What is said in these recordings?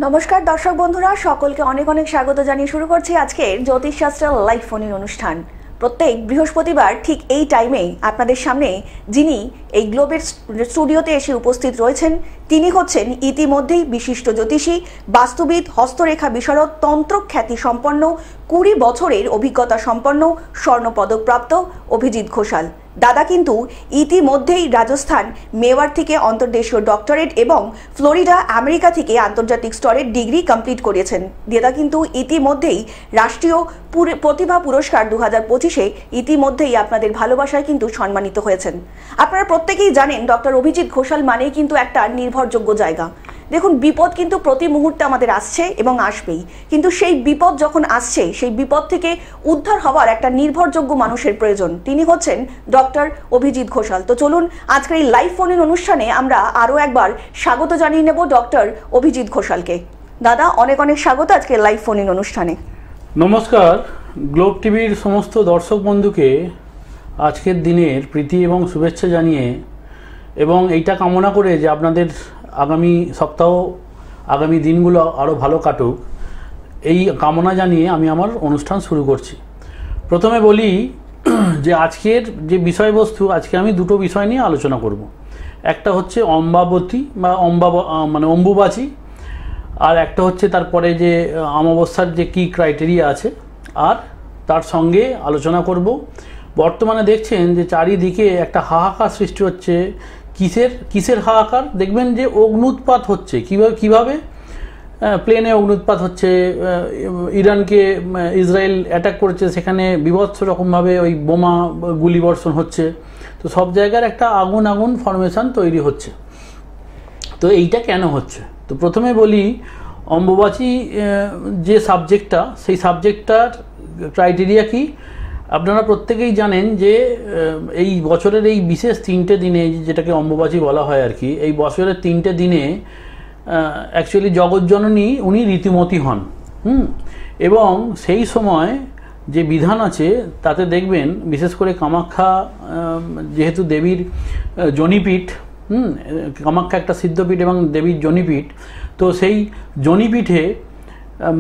নমস্কার দর্শক বন্ধুরা, সকলকে অনেক অনেক স্বাগত জানিয়ে শুরু করছি আজকের জ্যোতিষশাস্ত্র লাইভ ফোনের অনুষ্ঠান। প্রত্যেক বৃহস্পতিবার ঠিক এই টাইমে আপনাদের সামনে যিনি এই গ্লোবের স্টুডিওতে এসে উপস্থিত রয়েছেন তিনি হচ্ছেন ইতিমধ্যেই বিশিষ্ট জ্যোতিষী, বাস্তুবিদ, হস্তরেখা বিশারদ, তন্ত্র খ্যাতি সম্পন্ন, 20 বছরের অভিজ্ঞতা সম্পন্ন, স্বর্ণপদকপ্রাপ্ত অভিজিৎ ঘোষাল। দাদা কিন্তু ইতিমধ্যেই রাজস্থান মেওয়ার থেকে অন্তর্দেশীয় ডক্টরেট এবং ফ্লোরিডা আমেরিকা থেকে আন্তর্জাতিক স্তরের ডিগ্রি কমপ্লিট করেছেন। দাদা কিন্তু ইতিমধ্যেই রাষ্ট্রীয় প্রতিভা পুরস্কার 2025-এ ইতিমধ্যেই আপনাদের ভালোবাসায় কিন্তু সম্মানিত হয়েছেন। আপনারা প্রত্যেকেই জানেন ডক্টর অভিজিৎ ঘোষাল মানেই কিন্তু একটা নির্ভরযোগ্য জায়গা। দেখুন, বিপদ কিন্তু প্রতি মুহূর্তে আমাদের আসছে এবং আসবেই, কিন্তু সেই বিপদ যখন আসছে সেই বিপদ থেকে উদ্ধার হওয়ার একটা নির্ভরযোগ্য মানুষের প্রয়োজন। তিনি হচ্ছেন ডক্টর অভিজিৎ ঘোষাল। তো চলুন আজকের এই লাইভ ফোন ইন অনুষ্ঠানে আমরা আরও একবার স্বাগত জানিয়ে নেব ডক্টর অভিজিৎ ঘোষালকে। দাদা, অনেক অনেক স্বাগত আজকের লাইভ ফোন ইন অনুষ্ঠানে। নমস্কার গ্লোব টিভির সমস্ত দর্শক বন্ধুকে আজকের দিনের প্রীতি এবং শুভেচ্ছা জানিয়ে এবং এইটা কামনা করে যে আপনাদের আগামী সপ্তাহ আগামী দিনগুলো আরও ভালো কাটুক, এই কামনা জানিয়ে আমি আমার অনুষ্ঠান শুরু করছি। প্রথমে বলি যে আজকের যে বিষয়বস্তু, আজকে আমি দুটো বিষয় নিয়ে আলোচনা করব। একটা হচ্ছে অম্বাবতী বা অম্বুবাচী, আর একটা হচ্ছে তারপরে যে অমাবস্যার যে কী ক্রাইটেরিয়া আছে, আর তার সঙ্গে আলোচনা করব বর্তমানে দেখছেন যে চারিদিকে একটা হাহাকার সৃষ্টি হচ্ছে। কিসের হাহাকার? দেখবেন যে অগ্নুৎপাত হচ্ছে। কিভাবে প্লেনে অগ্নুৎপাত হচ্ছে, ইরানকে ইসরায়েল অ্যাটাক করেছে, সেখানে বিভৎস রকমভাবে ওই বোমা গুলিবর্ষণ হচ্ছে। তো সব জায়গার একটা আগুন ফরমেশন তৈরি হচ্ছে। তো এইটা কেন হচ্ছে? তো প্রথমে বলি অম্বুবাচী যে সাবজেক্টটা, সেই সাবজেক্টটার ক্রাইটেরিয়া কি। আপনারা প্রত্যেকেই জানেন যে এই বছরের এই বিশেষ 3টে দিনে, যেটাকে অম্বুবাচী বলা হয় আর কি, এই বছরের 3টে দিনে অ্যাকচুয়ালি জগৎজননী উনি ঋতুমতী হন। এবং সেই সময় যে বিধান আছে তাতে দেখবেন, বিশেষ করে কামাখ্যা যেহেতু দেবীর জনিপীঠ, কামাখ্যা একটা সিদ্ধপীঠ এবং দেবীর জনিপীঠ, তো সেই জনিপীঠে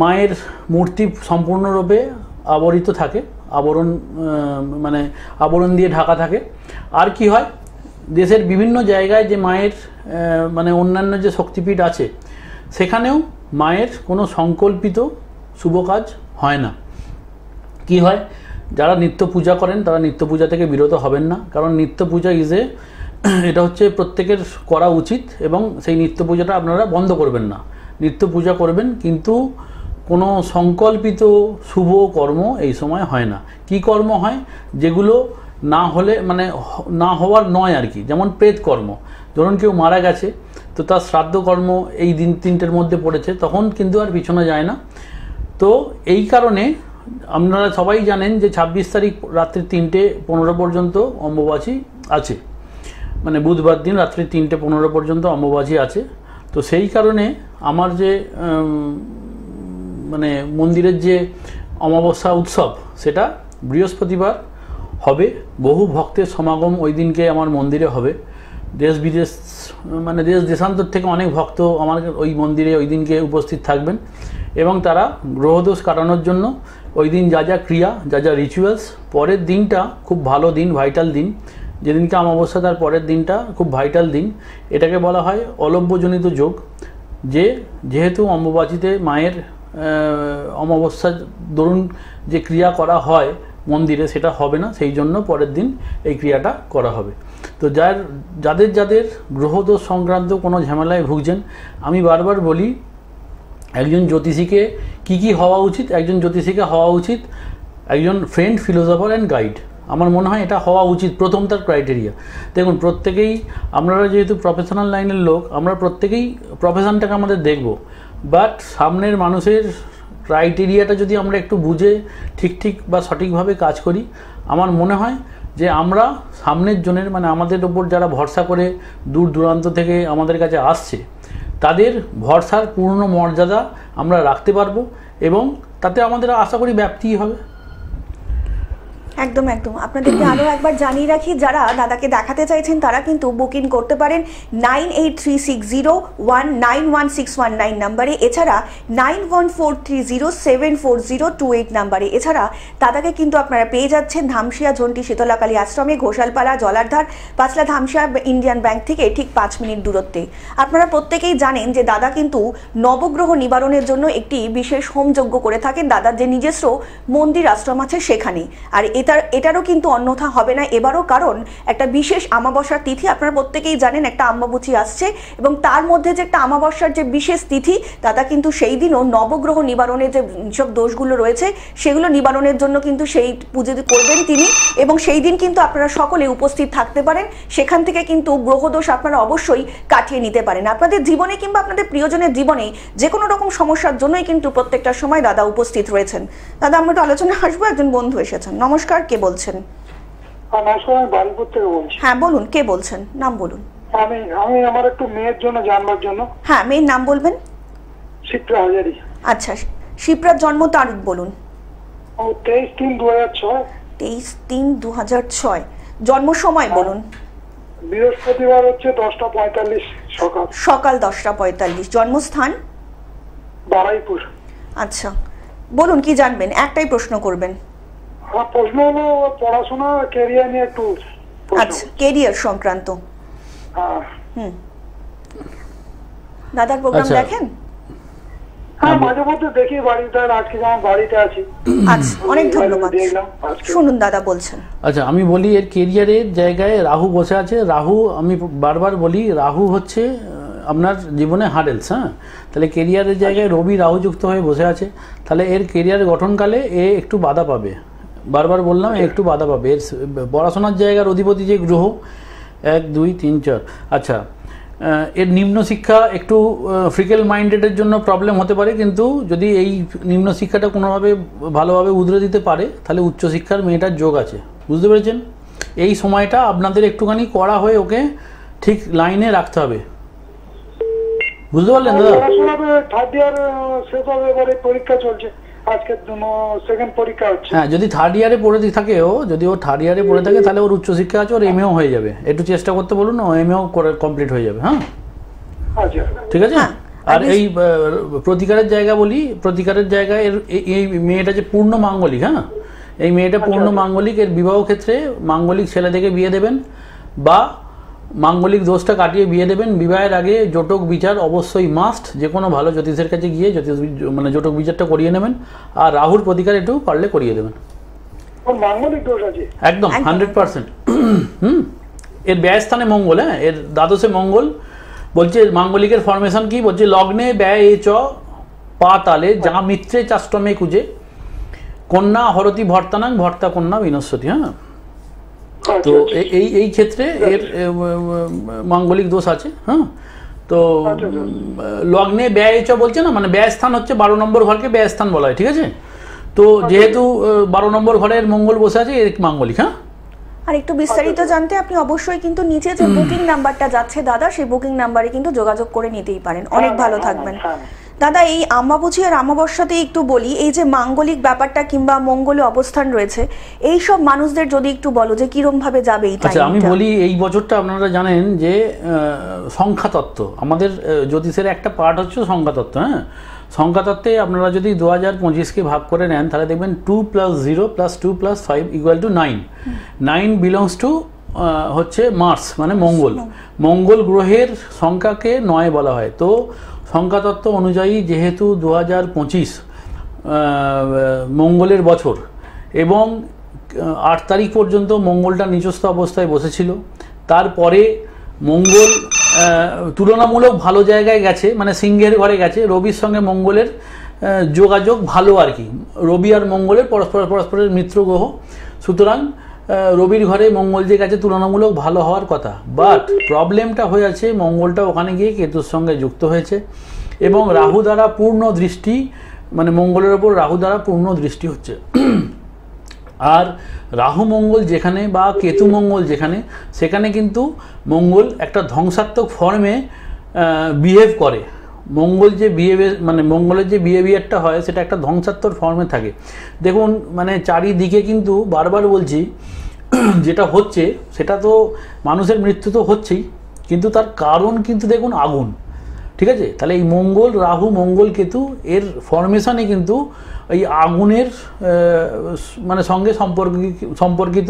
মায়ের মূর্তি সম্পূর্ণরূপে আবরিত থাকে, আবরণ দিয়ে ঢাকা থাকে। আর কি হয়, দেশের বিভিন্ন জায়গায় যে মায়ের অন্যান্য যে শক্তিপীঠ আছে, সেখানেও মায়ের কোনো সংকল্পিত শুভ কাজ হয় না। কি হয়, যারা নিত্য পূজা করেন তারা নিত্য পূজা থেকে বিরত হবেন না, কারণ নিত্য পূজা এটা হচ্ছে প্রত্যেকের করা উচিত, এবং সেই নিত্য পূজাটা আপনারা বন্ধ করবেন না। নিত্য পূজা করবেন, কিন্তু কোনো সংকল্পিত শুভ কর্ম এই সময় হয় না। কি কর্ম হয়? যেগুলো না হলে না হওয়ার নয় আর কি। যেমন প্রেত কর্ম, ধরুন কেউ মারা গেছে, তো তার শ্রাদ্ধ কর্ম এই দিন 3টের মধ্যে পড়েছে, তখন কিন্তু আর পিছনে যায় না। তো এই কারণে আপনারা সবাই জানেন যে 26 তারিখ রাত্রি 3:15 পর্যন্ত অম্বুবাচী আছে, বুধবার দিন রাত্রি 3:15 পর্যন্ত অম্বুবাচী আছে। তো সেই কারণে আমার যে মন্দিরের যে অমাবস্যা উৎসব, সেটা বৃহস্পতিবার হবে। বহু ভক্তের সমাগম ওই দিনকে আমার মন্দিরে হবে। দেশ বিদেশ দেশ দেশান্তর থেকে অনেক ভক্ত আমার ওই মন্দিরে ওই দিনকে উপস্থিত থাকবেন, এবং তারা গ্রহদোষ কাটানোর জন্য ওই দিন যা যা ক্রিয়া, যা যা রিচুয়ালস, পরের দিনটা খুব ভালো দিন, ভাইটাল দিন। যেদিনকে অমাবস্যা তার পরের দিনটা খুব ভাইটাল দিন। এটাকে বলা হয় অলভ্যজনিত যোগ। যেহেতু অম্বুবাচীতে মায়ের অমাবস্যা দরুন যে ক্রিয়া করা হয় মন্দিরে, সেটা হবে না, সেই জন্য পরের দিন এই ক্রিয়াটা করা হবে। তো যাদের গ্রহদোষ সংক্রান্ত কোনো ঝামেলায় ভুগছেন, আমি বারবার বলি একজন জ্যোতিষীকে কি হওয়া উচিত। একজন জ্যোতিষীকে হওয়া উচিত একজন ফ্রেন্ড, ফিলোসফার অ্যান্ড গাইড। আমার মনে হয় এটা হওয়া উচিত, প্রথম তার ক্রাইটেরিয়া। দেখুন, প্রত্যেকেই আপনারা যেহেতু প্রফেশনাল লাইনের লোক, আমরা প্রত্যেকেই প্রফেশনটাকে আমাদের দেখব, বাট সামনের মানুষের ক্রাইটেরিয়াটা যদি আমরা একটু বুঝে ঠিক বা সঠিকভাবে কাজ করি, আমার মনে হয় যে আমরা সামনের জনের আমাদের ওপর যারা ভরসা করে দূর দূরান্ত থেকে আমাদের কাছে আসছে, তাদের ভরসার পূর্ণ মর্যাদা আমরা রাখতে পারবো, এবং তাতে আমাদের আশা করি ব্যাপ্তি হবে। একদম একদম। আপনাদেরকে আরও একবার জানিয়ে রাখি, যারা দাদাকে দেখাতে চাইছেন তারা কিন্তু বুকিং করতে পারেন 9836019161 নাম্বারে, এছাড়া 9143074028 নাম্বারে। এছাড়া দাদাকে কিন্তু আপনারা পেয়ে যাচ্ছেন ধামসিয়া ঝন্টি শীতলাকালী আশ্রমে, ঘোষালপাড়া জলারধার, পাঁচলা ধামসিয়া ইন্ডিয়ান ব্যাংক থেকে ঠিক 5 মিনিট দূরত্বে। আপনারা প্রত্যেকেই জানেন যে দাদা কিন্তু নবগ্রহ নিবারণের জন্য একটি বিশেষ হোমযজ্ঞ করে থাকেন, দাদার যে নিজস্ব মন্দির আশ্রম আছে সেখানে। আর এটারও কিন্তু অন্যথা হবে না এবারও, কারণ একটা বিশেষ আমাবস্যার তিথি, আপনারা প্রত্যেকেই জানেন একটা অমাবস্যা আসছে, এবং তার মধ্যে যে একটা আমাবস্যার যে বিশেষ তিথি, দাদা কিন্তু সেই দিনও নবগ্রহ নিবারণের যে সব দোষগুলো রয়েছে সেগুলো নিবারণের জন্য কিন্তু সেই পুজো করবেন তিনি, এবং সেই দিন কিন্তু আপনারা সকলে উপস্থিত থাকতে পারেন। সেখান থেকে কিন্তু গ্রহদোষ আপনারা অবশ্যই কাটিয়ে নিতে পারেন। আপনাদের জীবনে কিংবা আপনাদের প্রিয়জনের জীবনে যে কোনো রকম সমস্যার জন্যই কিন্তু প্রত্যেকটা সময় দাদা উপস্থিত রয়েছেন। দাদা, আমরা একটু আলোচনা আসবো, একজন বন্ধু এসেছেন। নমস্কার, কে বলছেন? নমস্কার, আমি বারুইপুর থেকে বলছি। হ্যাঁ বলুন, কে বলছেন, নাম বলুন। আমি আমার একটু মেয়ের জন্য জানবার জন্য। হ্যাঁ, মেয়ের নাম বলবেন। শিপ্রা হাজারি। আচ্ছা, শিপ্রার জন্ম তারিখ বলুন। 23/3/2006। 23/3/2006। জন্ম সময় বলুন। বৃহস্পতিবার হচ্ছে 10:45 সকাল। সকাল 10:45। জন্মস্থান? বারুইপুর। আচ্ছা, বলুন কি জানবেন, একটাই প্রশ্ন করবেন। হ্যাঁ, প্রশ্ন হলো পড়াশোনা ক্যারিয়ার নিয়ে একটু। আচ্ছা, কেরিয়ার সংক্রান্ত। হ্যাঁ। দাদার প্রোগ্রাম আচ্ছা। দেখেন? হ্যাঁ, মাঝে মধ্যে দেখি বাড়িতে, আজকে যেমন বাড়িতে আছি। আচ্ছা, অনেক ধন্যবাদ। দেখলাম আজকে। শুনুন দাদা বলছেন। আচ্ছা, আমি বলি এর কেরিয়ারের জায়গায় রাহু বসে আছে। রাহু, আমি বারবার বলি, রাহু হচ্ছে আপনার জীবনে হার্ডেলস। হ্যাঁ, তাহলে কেরিয়ারের জায়গায় রবি রাহু যুক্ত হয়ে বসে আছে, তাহলে এর কেরিয়ার গঠনকালে এ একটু বাধা পাবে। বারবার বললাম একটু বাধা পাবে। এর পড়াশোনার জায়গার অধিপতি যে গ্রহ 1 2 3 4। আচ্ছা, এর নিম্ন শিক্ষা একটু ফ্রিকেল মাইন্ডেডের জন্য প্রবলেম হতে পারে, কিন্তু যদি এই নিম্ন শিক্ষাটা কোনোভাবে ভালোভাবে উধরে দিতে পারে তাহলে উচ্চশিক্ষার মেয়েটার যোগ আছে। বুঝতে পেরেছেন? এই সময়টা আপনাদের একটুখানি কড়া হয়ে ওকে ঠিক লাইনে রাখতে হবে। বুঝতে পারলেন দাদা? পড়াশোনা থার্ড ইয়ার শেষ হবে, এবারে পরীক্ষা চলছে, আজকের জন্য সেকেন্ড পরীক্ষা হচ্ছে। হ্যাঁ, যদি থার্ড ইয়ারে পড়ে থাকে যদি ও থার্ড ইয়ারে পড়ে থাকে তাহলে ওর উচ্চশিক্ষা আছে, ওর এমএও হয়ে যাবে। একটু চেষ্টা করতে বলুন, ও এমএও কমপ্লিট হয়ে যাবে। হ্যাঁ, আচ্ছা, ঠিক আছে। আর এই প্রতিকারের জায়গা বলি, প্রতিকারের জায়গায় এই মেয়েটা যে পূর্ণ মাঙ্গলিক। হ্যাঁ, এই মেয়েটা পূর্ণ মাঙ্গলিক। এর বিবাহ ক্ষেত্রে মাঙ্গলিক ছেলে থেকে বিয়ে দেবেন বা মাঙ্গলিক দোষটা কাটিয়ে বিয়ে দেবেন। বিবাহের আগে জটক বিচার অবশ্যই মাস্ট। যে কোনো ভালো জ্যোতিষের কাছে গিয়ে জটক বিচারটা করিয়ে নেবেন, আর রাহুর প্রতিকার একটু পারলে করিয়ে দেবেন। মাঙ্গলিক দোষ আছে একদম 100%। এর ব্যয়স্থানে মঙ্গল। হ্যাঁ, এর দ্বাদশে মঙ্গল। বলছে মাঙ্গলিকের ফরমেশন কি বলছে, লগ্নে ব্যয় চ পা তালে যা মিত্রে চাষ্টমে কুজে কন্যা হরতি ভর্তানাং ভর্তা কন্যা বিনশ্বতী। হ্যাঁ, তো এই ক্ষেত্রে এর মাঙ্গলিক দোষ আছে। হ্যাঁ, তো লগ্নে ব্যয় চ বলছে না, মানে ব্যয়স্থান হচ্ছে 12 নম্বর ঘরকে ব্যয়স্থান বলা হয়। ঠিক আছে, তো যেহেতু 12 নম্বর ঘরের মঙ্গল বসে আছে, এর মাঙ্গলিক। হ্যাঁ, আর একটু বিস্তারিত জানতে আপনি অবশ্যই কিন্তু নিচে যে বুকিং নাম্বারটা যাচ্ছে দাদা, সেই বুকিং নাম্বারে কিন্তু যোগাযোগ করে নিতেই পারেন। অনেক ভালো থাকবেন দাদা। এই আমাবুঝি আর আমাবস্যাতে একটু বলি, এই যে মাঙ্গলিক ব্যাপারটা কিংবা মঙ্গলে অবস্থান রয়েছে, এই সব মানুষদের যদি একটু বলো যে কিরম ভাবে যাবে এই টাইমটা। আচ্ছা, আমি বলি এই বছরটা আপনারা জানেন যে সংখ্যাতত্ত্ব, আমাদের জ্যোতিষের একটা পার্ট হচ্ছে সংখ্যাতত্ত্ব। হ্যাঁ, সংখ্যাতত্ত্বে আপনারা যদি 2025কে ভাগ করে নেন তাহলে দেখবেন 2 + 0 + 2 + 5 = 9। 9 বিলংস টু হচ্ছে মার্স, মানে মঙ্গল। মঙ্গল গ্রহের সংখ্যাকে 9 বলা হয়। তো সংখ্যাতত্ত্ব অনুযায়ী যেহেতু 2025 মঙ্গলের বছর, এবং 8 তারিখ পর্যন্ত মঙ্গলটা নিচস্থ অবস্থায় বসেছিল, তারপরে মঙ্গল তুলনামূলক ভালো জায়গায় গেছে, মানে সিংহের ঘরে গেছে। রবির সঙ্গে মঙ্গলের যোগাযোগ ভালো আর কি। রবি আর মঙ্গলের পরস্পরের মিত্র গ্রহ, সুতরাং রবির ঘরে মঙ্গল যে গেছে তুলনামূলক ভালো হওয়ার কথা। বাট প্রবলেমটা হয়ে আছে, মঙ্গলটা ওখানে গিয়ে কেতুর সঙ্গে যুক্ত হয়েছে, এবং রাহু দ্বারা পূর্ণ দৃষ্টি, মানে মঙ্গলের ওপর রাহু দ্বারা পূর্ণ দৃষ্টি হচ্ছে। আর রাহু মঙ্গল যেখানে বা কেতু মঙ্গল যেখানে, সেখানে কিন্তু মঙ্গল একটা ধ্বংসাত্মক ফর্মে বিহেভ করে। মঙ্গল যে মানে মঙ্গলের যে বিহেভিয়ারটা হয় সেটা একটা ধ্বংসাত্মক ফর্মে থাকে। দেখুন মানে চারিদিকে কিন্তু বারবার বলছি যেটা হচ্ছে সেটা তো মানুষের মৃত্যু তো হচ্ছেই, কিন্তু তার কারণ কিন্তু দেখুন আগুন, ঠিক আছে? তাহলে এই মঙ্গল রাহু মঙ্গল কেতু এর ফরমেশনে কিন্তু এই আগুনের মানে সঙ্গে সম্পর্কিত।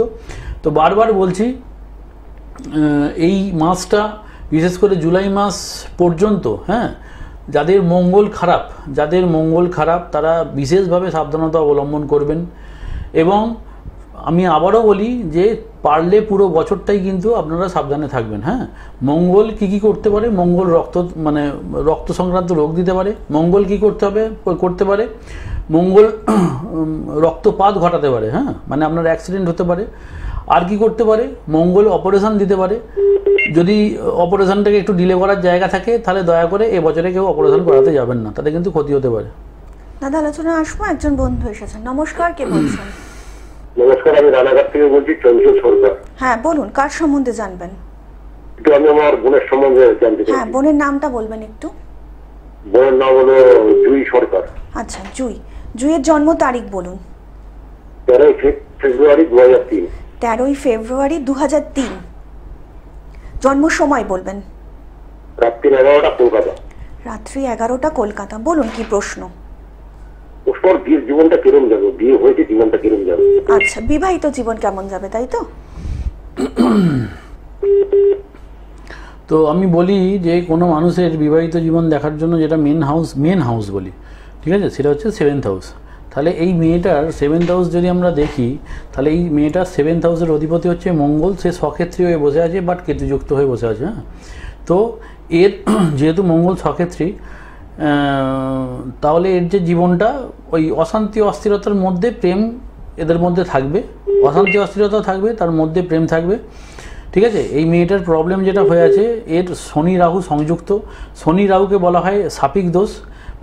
তো বারবার বলছি এই মাসটা বিশেষ করে জুলাই মাস পর্যন্ত, হ্যাঁ, যাদের মঙ্গল খারাপ তারা বিশেষভাবে সাবধানতা অবলম্বন করবেন। এবং আমি আবারও বলি যে পারলে পুরো বছরটাই কিন্তু আপনারা সাবধানে থাকবেন। হ্যাঁ, মঙ্গল কি করতে পারে? মঙ্গল রক্ত সংক্রান্ত রোগ দিতে পারে। মঙ্গল কি করতে পারে? মঙ্গল রক্তপাত ঘটাতে পারে। হ্যাঁ, মানে আপনার অ্যাক্সিডেন্ট হতে পারে। আর কি করতে পারে? মঙ্গল অপারেশন দিতে পারে। যদি অপারেশনটাকে একটু ডিলে করার জায়গা থাকে তাহলে দয়া করে এবছরে কেউ অপারেশন করাতে যাবেন না, তাতে কিন্তু ক্ষতি হতে পারে। দাদা আলোচনা আসবো, একজন বন্ধু এসেছেন। নমস্কার, কে বলছেন? নমস্কার, আমি রানাঘাট থেকে বলছি, চঞ্চল সরকার। হ্যাঁ বলুন, কার সম্বন্ধে জানবেন? আমি আমার বোনের সম্বন্ধে জানতে চাই। হ্যাঁ, বোনের নামটা বলবেন একটু। বোনের নাম হলো জুই সরকার। আচ্ছা, জুইয়ের জন্ম তারিখ বলুন। 13 ফেব্রুয়ারি 2003। 13 ফেব্রুয়ারি 2003। জন্ম সময় বলবেন। রাত্রি 11টা, কলকাতা। রাত্রি 11টা, কলকাতা। বলুন কি প্রশ্ন? ওর বিয়ের জীবনটা কিরম যাবে? বিয়ে হয়েছে, জীবনটা কিরম যাবে? আচ্ছা, বিবাহিত জীবন কেমন যাবে, তাই তো? তো আমি বলি যে কোনো মানুষের বিবাহিত জীবন দেখার জন্য যেটা মেন হাউস বলি, ঠিক আছে, সেটা হচ্ছে 7th হাউস। তাহলে এই মেয়েটার 7th হাউস যদি আমরা দেখি, তাহলে এই মেয়েটার 7th হাউসের অধিপতি হচ্ছে মঙ্গল। সে স্বক্ষেত্রী হয়ে বসে আছে, বাট কেতুযুক্ত হয়ে বসে আছে। হ্যাঁ, তো এর যেহেতু মঙ্গল স্বক্ষেত্রী, তাহলে এর যে জীবনটা ওই অশান্তি অস্থিরতার মধ্যে প্রেম এদের মধ্যে থাকবে, অশান্তি অস্থিরতা থাকবে, তার মধ্যে প্রেম থাকবে, ঠিক আছে? এই মেয়েটার প্রবলেম যেটা হয়ে আছে, এর শনি রাহু সংযুক্ত। শনি রাহুকে বলা হয় সাপিক দোষ,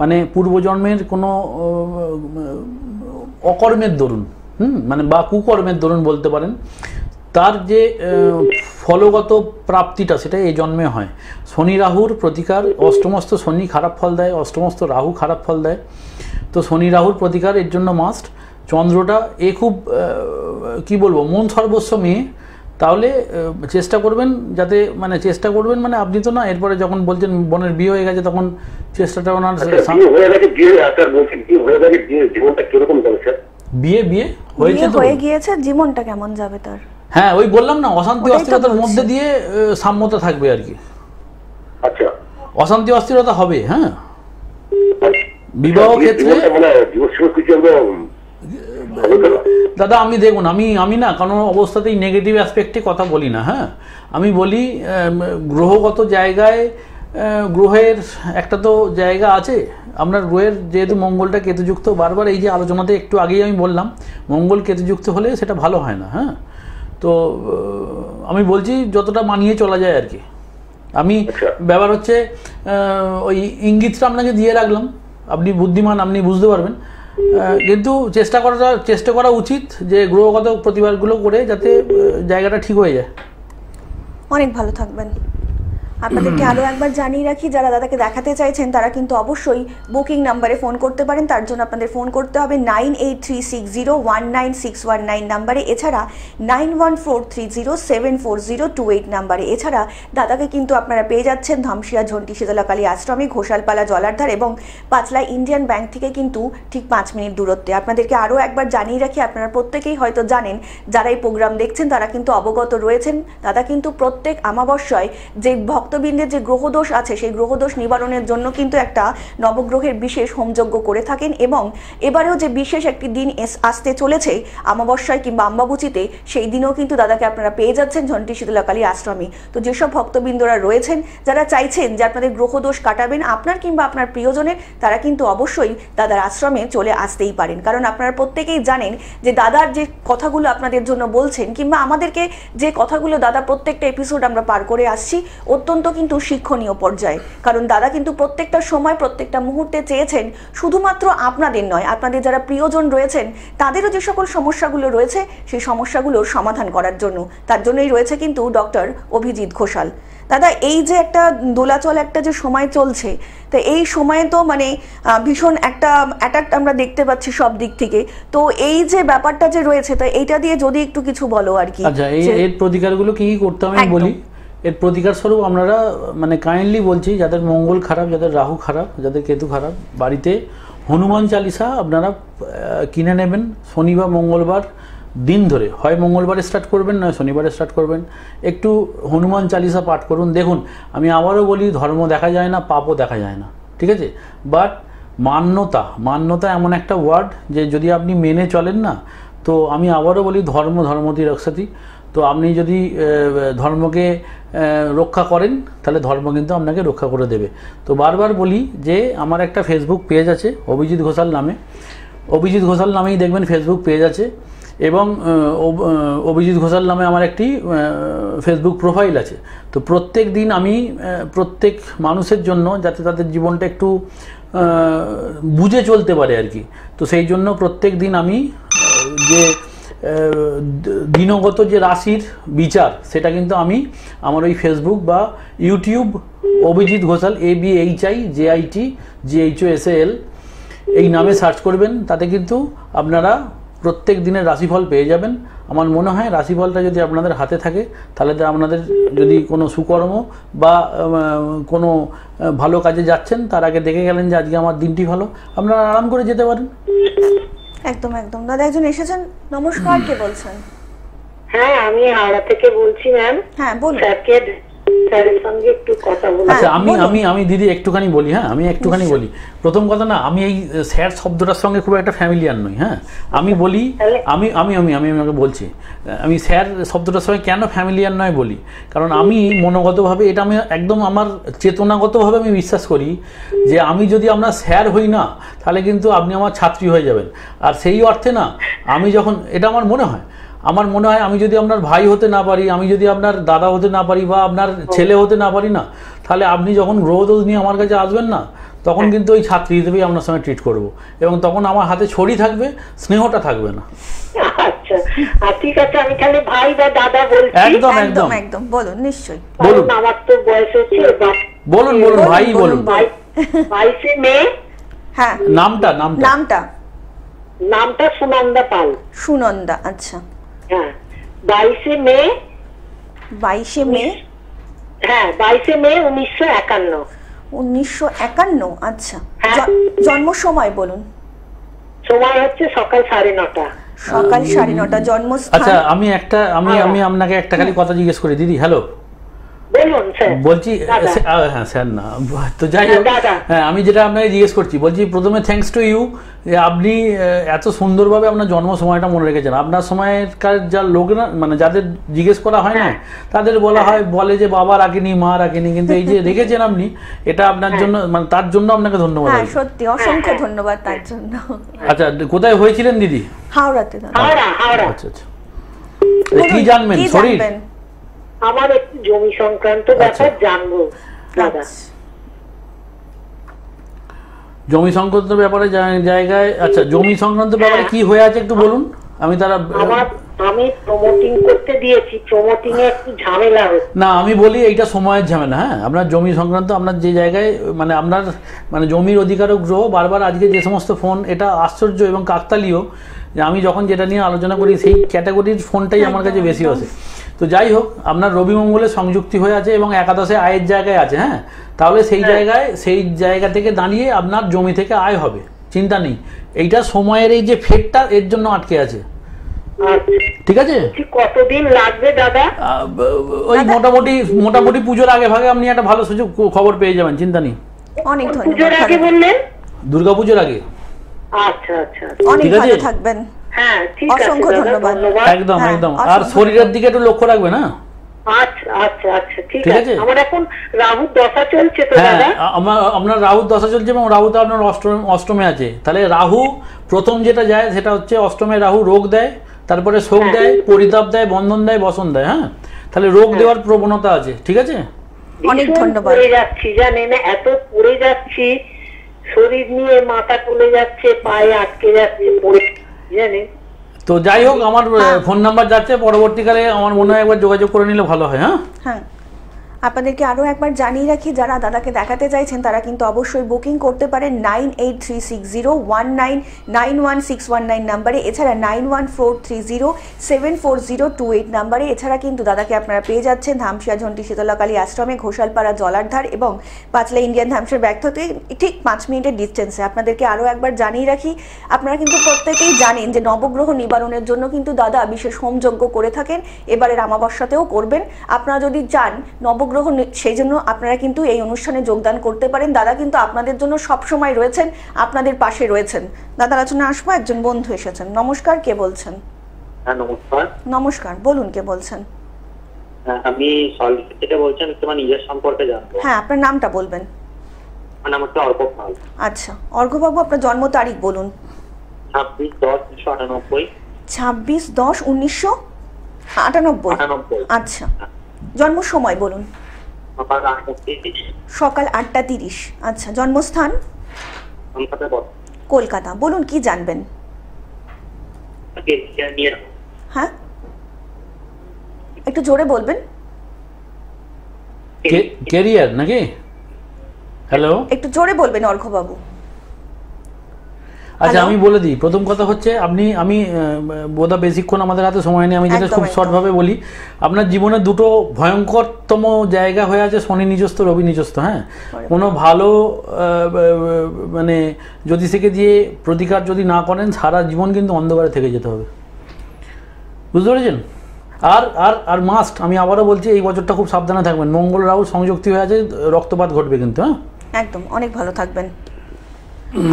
মানে পূর্বজন্মের কোনো অকর্মের দরুন, মানে বা কুকর্মের দরুন বলতে পারেন, তার যে ফলগত প্রাপ্তিটা সেটা এই জন্মে হয়। শনি রাহুর প্রতিকার, অষ্টমস্ত শনি খারাপ ফল দেয়, অষ্টমস্ত রাহু খারাপ ফল দেয়। তো শনি রাহুর প্রতিকার এর জন্য মাস্ট। চন্দ্রটা খুব কি বলবো, মন সর্বস্ব মেয়ে। তাহলে চেষ্টা করবেন মানে আপনি তো না, এরপরে যখন বলছেন বোনের বিয়ে হয়ে গেছে তখন চেষ্টাটা ওনার বিয়ে হয়ে গিয়েছে, জীবনটা কেমন যাবে তার? হ্যাঁ, ওই বললাম না, অশান্তি অস্থিরতার মধ্যে দিয়ে সাম্যতা থাকবে আর কি। আচ্ছা, অশান্তি অস্থিরতা হবে। হ্যাঁ, বিবাহ ক্ষেত্রে দাদা আমি দেখুন, আমি না কোনো অবস্থাতেই নেগেটিভ অ্যাসপেক্টে কথা বলি না। হ্যাঁ, আমি বলি গ্রহগত জায়গায়, গ্রহের একটা তো জায়গা আছে। আপনার গ্রহের যেহেতু মঙ্গলটা কেতুযুক্ত, বারবার এই যে আলোচনাতে একটু আগেই আমি বললাম, মঙ্গল কেতুযুক্ত হলে সেটা ভালো হয় না। হ্যাঁ, তো আমি বলছি যতটা মানিয়ে চলা যায় আর কি। আমি ব্যাপার হচ্ছে ওই ইঙ্গিতটা আপনাকে দিয়ে রাখলাম, আপনি বুদ্ধিমান, আপনি বুঝতে পারবেন। কিন্তু চেষ্টা করা উচিত যে গ্রহগত প্রতিবাদগুলো করে যাতে জায়গাটা ঠিক হয়ে যায়। অনেক ভালো থাকবেন। আপনাদেরকে আরও একবার জানিয়ে রাখি, যারা দাদাকে দেখাতে চাইছেন তারা কিন্তু অবশ্যই বুকিং নাম্বারে ফোন করতে পারেন। তার জন্য আপনাদের ফোন করতে হবে 9836019619 নাম্বারে, এছাড়া 9143074028 নাম্বারে। এছাড়া দাদাকে কিন্তু আপনারা পেয়ে যাচ্ছেন ধামশিয়া ঝন্টি শীতলাকালী আশ্রমে, ঘোষালপালা জলার্ধার এবং পাঁচলা ইন্ডিয়ান ব্যাংক থেকে কিন্তু ঠিক 5 মিনিট দূরত্বে। আপনাদেরকে আরও একবার জানিয়ে রাখি, আপনারা প্রত্যেকেই হয়তো জানেন, যারা এই প্রোগ্রাম দেখছেন তারা কিন্তু অবগত রয়েছেন, দাদা কিন্তু প্রত্যেক আমাবস্যায় যে ভক্তবৃন্দের যে গ্রহদোষ আছে সেই গ্রহদোষ নিবারণের জন্য কিন্তু একটা নবগ্রহের বিশেষ হোমযজ্ঞ করে থাকেন। এবং এবারেও যে বিশেষ একটি দিন আসতে চলেছে আমাবস্যায় কিংবা আম্বাবুচিতে, সেই দিনেও কিন্তু দাদাকে আপনারা পেয়ে যাচ্ছেন ঝন্টি শীতলাকালী আশ্রমে। তো যেসব ভক্তবৃন্দরা রয়েছেন যারা চাইছেন যে আপনাদের গ্রহদোষ কাটাবেন আপনার কিংবা আপনার প্রিয়জনের, তারা কিন্তু অবশ্যই দাদার আশ্রমে চলে আসতেই পারেন। কারণ আপনারা প্রত্যেকেই জানেন যে দাদার যে কথাগুলো আপনাদের জন্য বলছেন কিংবা আমাদেরকে যে কথাগুলো দাদা প্রত্যেকটা এপিসোড আমরা পার করে আসছি, অত্যন্ত কিন্তু শিক্ষণীয় পর্যায়ে। কারণ দাদা কিন্তু প্রত্যেকটা সময় প্রত্যেকটা মুহূর্তে চেয়েছেন শুধুমাত্র আপনাদের নয়, আপনাদের যারা প্রিয়জন রয়েছেন তাদেরও যে সকল সমস্যাগুলো রয়েছে সেই সমস্যাগুলোর সমাধান করার জন্য। তার জন্যই রয়েছে কিন্তু ডক্টর অভিজিৎ ঘোষাল। দাদা এই যে একটা দোলাচল একটা যে সময় চলছে, তো এই সময়ে তো মানে ভীষণ একটা অ্যাটাক আমরা দেখতে পাচ্ছি সব দিক থেকে, তো এই যে ব্যাপারটা যে রয়েছে, তো এইটা দিয়ে যদি একটু কিছু বলো আর কি। আচ্ছা, এর প্রতিকারগুলো কি কি করতে হবে আমি বলি। এর প্রতিকার স্বরূপ আপনারা মানে কাইন্ডলি বলছি, যাদের মঙ্গল খারাপ, যাদের রাহু খারাপ, যাদের কেতু খারাপ, বাড়িতে হনুমান চালিসা আপনারা কিনে নেবেন। শনি বা মঙ্গলবার দিন ধরে, হয় মঙ্গলবারে স্টার্ট করবেন, নয় শনিবারে স্টার্ট করবেন, একটু হনুমান চালিসা পাঠ করুন। দেখুন, আমি আবারও বলি, ধর্ম দেখা যায় না, পাপও দেখা যায় না, ঠিক আছে, বাট মান্যতা এমন একটা ওয়ার্ড যে যদি আপনি মেনে চলেন না, তো আমি আবারও বলি, ধর্মতি রক্ষাতি। তো আপনি যদি ধর্মকে রক্ষা করেন, তাহলে ধর্ম কিন্তু আপনাকে রক্ষা করে দেবে। তো বারবার বলি যে আমার একটা ফেসবুক পেজ আছে অভিজিৎ ঘোষাল নামে, অভিজিৎ ঘোষাল নামেই দেখবেন ফেসবুক পেজ আছে, এবং অভিজিৎ ঘোষাল নামে আমার একটি ফেসবুক প্রোফাইল আছে। তো প্রত্যেক দিন আমি প্রত্যেক মানুষের জন্য, যাতে তাদের জীবনটা একটু বুঝে চলতে পারে আর কি, তো সেই জন্য প্রত্যেক দিন আমি যে দিনগত যে রাশির বিচার, সেটা কিন্তু আমি আমার ওই ফেসবুক বা ইউটিউব অভিজিৎ ঘোষাল ABHIJITGHOSAL এই নামে সার্চ করবেন, তাতে কিন্তু আপনারা প্রত্যেক দিনের রাশিফল পেয়ে যাবেন। আমার মনে হয় রাশিফলটা যদি আপনাদের হাতে থাকে, তাহলে আপনাদের যদি কোনো সুকর্ম বা কোনো ভালো কাজে যাচ্ছেন, তার আগে দেখে গেলেন যে আজকে আমার দিনটি ভালো, আপনারা আরাম করে যেতে পারেন। একদম একদম। দাদা একজন এসেছেন, নমস্কার, কে বলছেন? হ্যাঁ, আমি হাওড়া থেকে বলছি ম্যাম। হ্যাঁ বলুন। স্যারের সঙ্গে একটু কথা বলবো। আচ্ছা, আমি দিদি একটুখানি বলি। হ্যাঁ, আমি একটুখানি বলি। প্রথম কথা না, আমি এই স্যার শব্দটার সঙ্গে খুব একটা ফ্যামিলিয়ার নই। হ্যাঁ, আমি বলি, আমি আপনাকে বলছি, আমি স্যার শব্দটার সঙ্গে কেন ফ্যামিলিয়ার নয় বলি, কারণ আমি মনোগতভাবে, এটা আমি একদম আমার চেতনাগতভাবে আমি বিশ্বাস করি যে আমি যদি আমরা স্যার হই না, তাহলে কিন্তু আপনি আমার ছাত্রী হয়ে যাবেন। আর সেই অর্থে না, আমি যখন, এটা আমার মনে হয় আমি যদি আপনার ভাই হতে না পারি, আমি যদি আপনার দাদা হতে না পারি, বা আপনার ছেলে হতে না পারি না, তাহলে আপনি যখন গ্রহদোষ নিয়ে আমার কাছে আসবেন না, তখন কিন্তু ওই ছাত্রী হিসেবেই আপনার সঙ্গে ট্রিট করব, এবং তখন আমার হাতে ছড়ি থাকবে, স্নেহটা থাকবে না। আচ্ছা, ঠিক আছে, আমি তাহলে ভাই বা দাদা বলছি। একদম একদম একদম, বলুন, নিশ্চয়ই বলুন। আমার তো বয়স হচ্ছে, বলুন ভাই বলুন। 22 মে। হ্যাঁ, নামটা সুনন্দা পাল। সুনন্দা, আচ্ছা। হ্যাঁ, 22 মে। 22 মে। হ্যাঁ, 22 মে 1951। 1951, আচ্ছা। জন্ম সময় বলুন। সময় হচ্ছে সকাল 9:30। সকাল 9:30, জন্মস্থান। আচ্ছা, আমি আপনাকে একটা খালি কথা জিজ্ঞেস করি দিদি। হ্যালো, বলুন স্যার। বলছি, হ্যাঁ স্যার না, তো যাই হোক, হ্যাঁ, আমি যেটা আপনাকে জিজ্ঞেস করছি, বলছি প্রথমে থ্যাঙ্কস টু ইউ, আপনি এত সুন্দরভাবে আপনার জন্ম সময়টা মনে রেখেছেন। আপনার সময়কার যা লোকরা, মানে যাদের জিজ্ঞেস করা হয় না, তাদের বলে যে বাবা রাখেনি, মা রাখেনি, কিন্তু এই যে রেখেছেন আপনি, এটা আপনার জন্য, মানে তার জন্য আপনাকে ধন্যবাদ। হ্যাঁ, সত্যি অসংখ্য ধন্যবাদ তার জন্য। আচ্ছা, কোথায় হয়েছিলেন দিদি? হাওড়াতে। হাওড়া। আচ্ছা আচ্ছা, কি জানবেন? শরীর, আমার একটু জমি সংক্রান্ত ব্যাপার জানবো দাদা। জমি সংক্রান্ত ব্যাপারে জায়গায়, আচ্ছা, জমি সংক্রান্ত ব্যাপারে কি হয়ে আছে একটু বলুন। আমি প্রমোটিং করতে দিয়েছি, প্রমোটিং এ একটু ঝামেলা হচ্ছে। না, আমি বলি এইটা সময়ের ঝামেলা। হ্যাঁ, আপনার জমি সংক্রান্ত, আপনার যে জায়গায়, মানে আপনার মানে জমির অধিকারক গ্রহ বারবার আজকে যে সমস্ত ফোন, এটা আশ্চর্য এবং কাকতালীয় যে আমি যখন যেটা নিয়ে আলোচনা করি, সেই ক্যাটাগরির ফোনটাই আমার কাছে বেশি আসে। তো যাই হোক, আপনার রবি মঙ্গলের সংযুক্তি হয়ে আছে এবং একাদশে আয়ের জায়গায় আছে। হ্যাঁ, তাহলে সেই জায়গা থেকে দাঁড়িয়ে আপনার জমি থেকে আয় হবে, চিন্তা নেই। এইটা সময়ের এই যে ফেটটা, এর জন্য আটকে আছে। ঠিক আছে, কতদিন লাগবে দাদা? ওই মোটামুটি পুজোর আগে ভাগে আপনি একটা ভালো সুযোগ খবর পেয়ে যাবেন, চিন্তা নেই। অনেক ধন্যবাদ। পুজোর আগে বললেন? দুর্গাপুজোর আগে। আচ্ছা আচ্ছা, অনেক ভালো থাকবেন। হ্যাঁ, ঠিক আছে, অসংখ্য ধন্যবাদ। একদম একদম। আর শরীরের দিকে একটু লক্ষ্য রাখবেন। হ্যাঁ, আচ্ছা আচ্ছা আচ্ছা, ঠিক আছে। আমার এখন রাহু দশা চলছে তো দাদা। আপনার রাহু দশা চলছে, এবং রাহু তো আপনার অষ্টমে আছে। তাহলে রাহু প্রথম যেটা যায়, সেটা হচ্ছে অষ্টমে রাহু রোগ দেয়, তারপরে শোক দেয়, পরিতাপ দেয়, বন্ধন দেয়, বসন দেয়। হ্যাঁ, তাহলে রোগ দেওয়ার প্রবণতা আছে। ঠিক আছে, অনেক ধন্যবাদ। পড়ে যাচ্ছি, জানেন, এত পড়ে যাচ্ছি, শরীর নিয়ে মাথা তুলে যাচ্ছে, পায়ে আটকে যাচ্ছে, পড়ে, জানেন। তো যাই হোক, আমার ফোন নাম্বার যাচ্ছে, পরবর্তীকালে আমার মনে হয় একবার যোগাযোগ করে নিলে ভালো হয়। হ্যাঁ, আপনাদেরকে আরও একবার জানিয়ে রাখি, যারা দাদাকে দেখাতে চাইছেন তারা কিন্তু অবশ্যই বুকিং করতে পারেন 983601991619 নাম্বারে, এছাড়া 9143074028 নাম্বারে। এছাড়া কিন্তু দাদাকে আপনারা পেয়ে যাচ্ছেন ধামসিয়া ঝন্টি শীতলাকালী আশ্রমে, ঘোষালপাড়া জলারধার এবং পাঁচলা ইন্ডিয়ান ধামসের ব্যাগ থেকে ঠিক 5 মিনিটের ডিস্টেন্সে। আপনাদেরকে আরও একবার জানিয়ে রাখি, আপনারা কিন্তু প্রত্যেকেই জানেন যে নবগ্রহ নিবারণের জন্য কিন্তু দাদা বিশেষ হোমযজ্ঞ করে থাকেন, এবারের অমাবস্যাতেও করবেন। আপনারা যদি চান নবগ্রহ সেই জন্য আপনারা কিন্তু এই অনুষ্ঠানে যোগদান করতে পারেন। দাদা কিন্তু আপনাদের জন্য সবসময় রয়েছেন, আপনাদের পাশে রয়েছেন। দাদার আলোচনা আসবো, একজন বন্ধু এসেছেন। নমস্কার, কে বলছেন? হ্যাঁ নমস্কার। নমস্কার, বলুন কে বলছেন? আমি সল্টলেক থেকে বলছি, আমি তোমার নিজের সম্পর্কে জানবো। হ্যাঁ, আপনার নামটা বলবেন। আমার নাম হচ্ছে অর্ক পাল। আচ্ছা অর্ঘবাবু, আপনার জন্ম তারিখ বলুন। 26/10/1998। 26/10/1998। আচ্ছা, জন্ম সময় বলুন। সকাল 8:30। আচ্ছা, জন্মস্থান? কলকাতা। বলুন কি জানবেন? হ্যাঁ, একটু জোরে বলবেন। ক্যারিয়ার নাকি? হ্যালো, একটু জোরে বলবেন অর্ঘবাবু। আচ্ছা আমি বলে দিই, প্রথম কথা হচ্ছে আমি বোধ হয় বেশিক্ষণ আমাদের হাতে সময় নেই, আমি যেটা খুব শর্টভাবে বলি। আপনার জীবনে দুটো ভয়ঙ্করতম জায়গা হয়ে আছে, শনি নিজস্ব, রবি নিজস্ব। হ্যাঁ, কোনো ভালো মানে জ্যোতিষীকে দিয়ে প্রতিকার যদি না করেন, সারা জীবন কিন্তু অন্ধকারে থেকে যেতে হবে, বুঝতে পেরেছেন? আর আর আর মাস্ট, আমি আবারও বলছি, এই বছরটা খুব সাবধানে থাকবেন। মঙ্গল রাহু সংযুক্তি হয়ে আছে, রক্তপাত ঘটবে কিন্তু। হ্যাঁ, একদম, অনেক ভালো থাকবেন।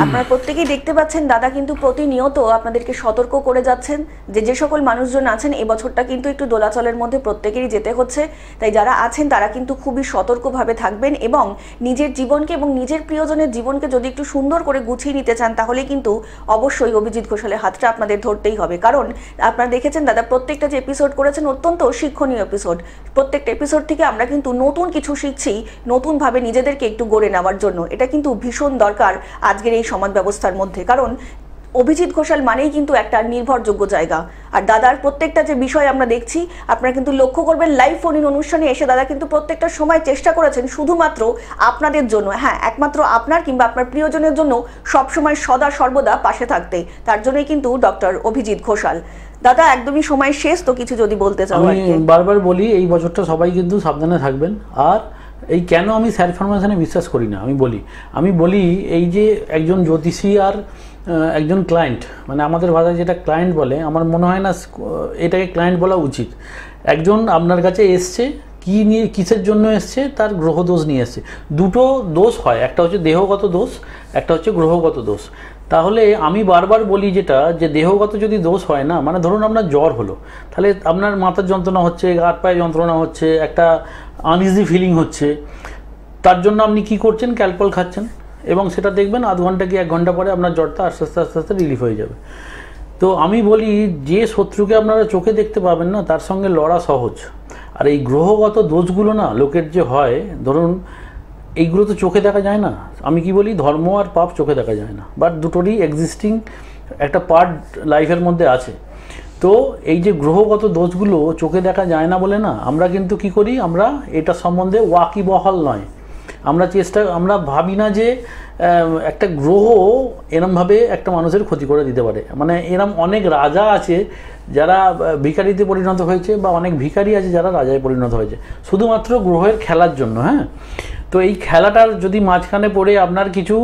আপনারা প্রত্যেকেই দেখতে পাচ্ছেন দাদা কিন্তু প্রতিনিয়ত আপনাদেরকে সতর্ক করে যাচ্ছেন যে সকল মানুষজন আছেন এই বছরটা কিন্তু একটু দোলাচলের মধ্যে প্রত্যেকেরই যেতে হচ্ছে। তাই যারা আছেন তারা কিন্তু খুবই সতর্কভাবে থাকবেন এবং নিজের জীবনকে এবং নিজের প্রিয়জনের জীবনকে যদি একটু সুন্দর করে গুছিয়ে নিতে চান, তাহলে কিন্তু অবশ্যই অভিজিৎ ঘোষালের হাতটা আপনাদের ধরতেই হবে। কারণ আপনারা দেখেছেন দাদা প্রত্যেকটা যে এপিসোড করেছেন অত্যন্ত শিক্ষণীয় এপিসোড। প্রত্যেকটা এপিসোড থেকে আমরা কিন্তু নতুন কিছু শিখছি, নতুনভাবে নিজেদেরকে একটু গড়ে নেওয়ার জন্য। এটা কিন্তু ভীষণ দরকার আজকের এই সমাজ ব্যবস্থার মধ্যে, কারণ অভিজিৎ ঘোষাল মানেই কিন্তু একটা নির্ভরযোগ্য জায়গা। আর দাদার প্রত্যেকটা যে বিষয় আমরা দেখছি, আপনারা কিন্তু লক্ষ্য করবেন লাইভ ফোন ইন অনুষ্ঠানে এসে দাদা কিন্তু প্রত্যেকটা সময় চেষ্টা করেছেন শুধুমাত্র আপনাদের জন্য, হ্যাঁ একমাত্র আপনার কিংবা আপনার প্রিয়জনের জন্য সবসময় সদা সর্বদা পাশে থাকতে। তার জন্যই কিন্তু ডক্টর অভিজিৎ ঘোষাল। দাদা একদমই সময় শেষ, তো কিছু যদি বলতে চাও। আমি বারবার বলি, এই বছরটা সবাই কিন্তু সাবধানে থাকবেন। আর এই কেন আমি স্যার ফরমেশনে বিশ্বাস করি না, আমি বলি এই যে একজন জ্যোতিষী আর একজন ক্লায়েন্ট, মানে আমাদের ভাষায় যেটা ক্লায়েন্ট বলে, আমার মনে হয় না এটাকে ক্লায়েন্ট বলা উচিত। একজন আপনার কাছে এসছে, কি নিয়ে কিসের জন্য এসছে, তার গ্রহদোষ নিয়ে এসছে। দুটো দোষ হয়, একটা হচ্ছে দেহগত দোষ, একটা হচ্ছে গ্রহগত দোষ। তাহলে আমি বারবার বলি যেটা, যে দেহগত যদি দোষ হয় না, মানে ধরুন আপনার জ্বর হলো, তাহলে আপনার মাথার যন্ত্রণা হচ্ছে, হাত পায়ে যন্ত্রণা হচ্ছে, একটা আনইজি ফিলিং হচ্ছে, তার জন্য আপনি কি করছেন? ক্যালপল খাচ্ছেন, এবং সেটা দেখবেন আধ ঘন্টা কি 1 ঘন্টা পরে আপনার জ্বরটা আস্তে আস্তে আস্তে আস্তে রিলিফ হয়ে যাবে। তো আমি বলি, যে শত্রুকে আপনারা চোখে দেখতে পাবেন না, তার সঙ্গে লড়া সহজ। আর এই গ্রহগত দোষগুলো না লোকের যে হয়, ধরুন এইগুলো তো চোখে দেখা যায় না। আমি কি বলি, ধর্ম আর পাপ চোখে দেখা যায় না, বাট দুটোরই এক্সিস্টিং একটা পার্ট লাইফের মধ্যে আছে। তো এই যে গ্রহগত দোষগুলো চোখে দেখা যায় না বলে না, আমরা কিন্তু কি করি, আমরা এটা সম্বন্ধে ওয়াকিবহাল নয়। আমরা ভাবি না যে একটা গ্রহ এরমভাবে একটা মানুষের ক্ষতি করে দিতে পারে। মানে এরম অনেক রাজা আছে যারা ভিখারিতে পরিণত হয়েছে, বা অনেক ভিখারি আছে যারা রাজায় পরিণত হয়েছে, শুধুমাত্র গ্রহের খেলার জন্য। হ্যাঁ, তো এই খেলাটার যদি মাঝখানে পড়ে আপনার কিছু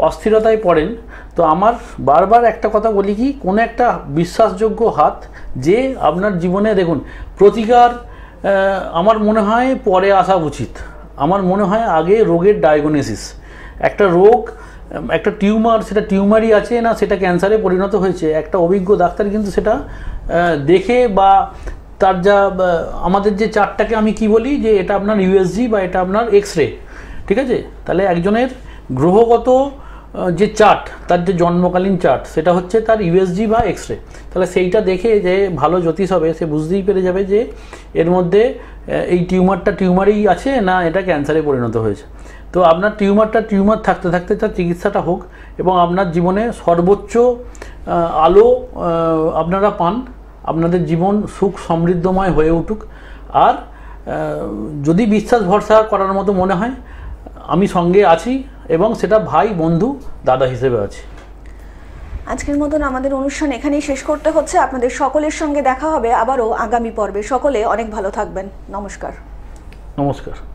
অস্থিরতায় পড়েন, তো আমার বারবার একটা কথা বলি, কি কোনো একটা বিশ্বাসযোগ্য হাত যে আপনার জীবনে, দেখুন প্রতিকার আমার মনে হয় পরে আসা উচিত। আমার মনে হয় আগে রোগের ডায়াগনোসিস, একটা রোগ, একটা টিউমার, সেটা টিউমারই আছে না সেটা ক্যান্সারে পরিণত হয়েছে, একটা অভিজ্ঞ ডাক্তার কিন্তু সেটা দেখে, বা তার যা আমাদের যে চার্টটাকে আমি কি বলি, যে এটা আপনার ইউএসজি বা এটা আপনার এক্স-রে, ঠিক আছে? তাহলে একজনের গ্রহগত যে চার্ট, তার যে জন্মকালীন চার্ট, সেটা হচ্ছে তার ইউএসজি বা এক্স-রে। তাহলে সেইটা দেখে যে ভালো জ্যোতিষ হবে, সে বুঝতেই পেরে যাবে যে এর মধ্যে এই টিউমারটা টিউমারই আছে না এটা ক্যান্সারে পরিণত হয়েছে। তো আপনার টিউমার থাকতে থাকতে তার চিকিৎসাটা হোক, এবং আপনার জীবনে সর্বোচ্চ আলো আপনারা পান, আপনাদের জীবন সুখ সমৃদ্ধময় হয়ে উঠুক। আর যদি বিশ্বাস ভরসা করার মতো মনে হয় আমি সঙ্গে আছি, এবং সেটা ভাই, বন্ধু, দাদা হিসেবে আছি। আজকের মতন আমাদের অনুষ্ঠান এখানেই শেষ করতে হচ্ছে। আপনাদের সকলের সঙ্গে দেখা হবে আবারও আগামী পর্বে। সকলে অনেক ভালো থাকবেন। নমস্কার। নমস্কার।